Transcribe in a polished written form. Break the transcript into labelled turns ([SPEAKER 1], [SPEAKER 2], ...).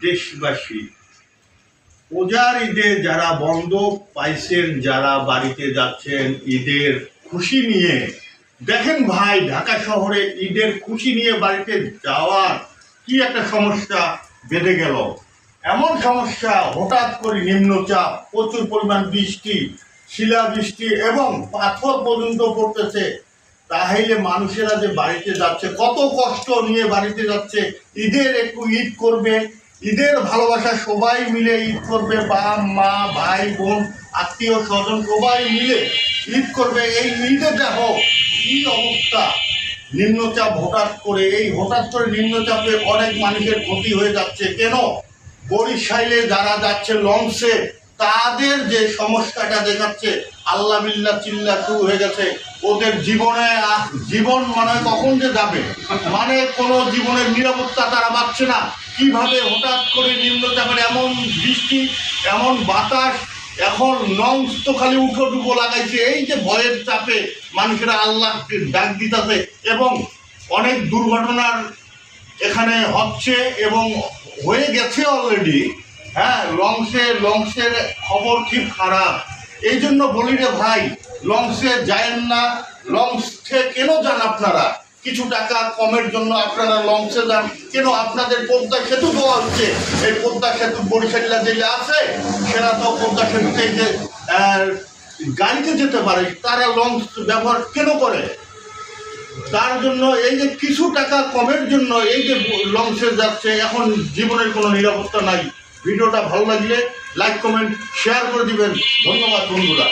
[SPEAKER 1] দেশবাসী, পূজার ঈদে যারা বন্ধ পাইছেন, যারা বাড়িতে যাচ্ছেন ঈদের খুশি নিয়ে, দেখেন ভাই ঢাকা শহরে ঈদের খুশি নিয়ে বাড়িতে যাওয়ার কি একটা সমস্যা বেঁধে গেল। এমন সমস্যা, হঠাৎ করে নিম্নচাপ, প্রচুর পরিমাণ বৃষ্টি, শিলাবৃষ্টি এবং পাথর পর্যন্ত পড়তেছে। তাহলে মানুষেরা যে বাড়িতে যাচ্ছে, কত কষ্ট নিয়ে বাড়িতে যাচ্ছে, ঈদের একটু ঈদ করবে, ঈদের ভালোবাসা সবাই মিলে ঈদ করবে, বাপ মা ভাই বোন আত্মীয় স্বজন সবাই মিলে ঈদ করবে। এই ঈদে দেখো কি অবস্থা, নিম্নচাপ হঠাৎ করে নিম্নচাপে অনেক মানুষের ক্ষতি হয়ে যাচ্ছে। কেন? বরিশালে যারা যাচ্ছে লঞ্চে, তাদের যে সমস্যাটা দেখাচ্ছে, আল্লাহ বিল্লাহ চিল্লা শুরু হয়ে গেছে। ওদের জীবন মানে কখন যে যাবে, মানে কোনো জীবনের নিরাপত্তা তারা পাচ্ছে না। কিভাবে হঠাৎ করে নিম্নচাপের এমন বৃষ্টি, এমন বাতাস, এখন লঞ্চ তো খালি উঠো ডুবো লাগাইছে। এই যে ভয়ের চাপে মানুষেরা আল্লাহকে ডাক দিতেছে এবং অনেক দুর্ঘটনার এখানে হচ্ছে এবং হয়ে গেছে অলরেডি। হ্যাঁ, লঞ্চের খবর খুব খারাপ। এই জন্য বলি রে ভাই, লঞ্চে যায়েন না। লঞ্চে কেন যান আপনারা? কিছু টাকা কমের জন্য আপনারা লঞ্চে যান কেন? আপনাদের পদ্মা সেতু দেওয়া হচ্ছে, এই পদ্মা সেতু বরিশালীরা যেগুলো আছে সেটা তো পদ্মা সেতুতে যে গাড়িতে যেতে পারে, তারা লঞ্চ ব্যবহার কেন করে? তার জন্য এই যে কিছু টাকা কমের জন্য এই যে লঞ্চে যাচ্ছে, এখন জীবনের কোনো নিরাপত্তা নাই। ভিডিওটা ভালো লাগলে লাইক কমেন্ট শেয়ার করে দিবেন। ধন্যবাদ বন্ধুরা।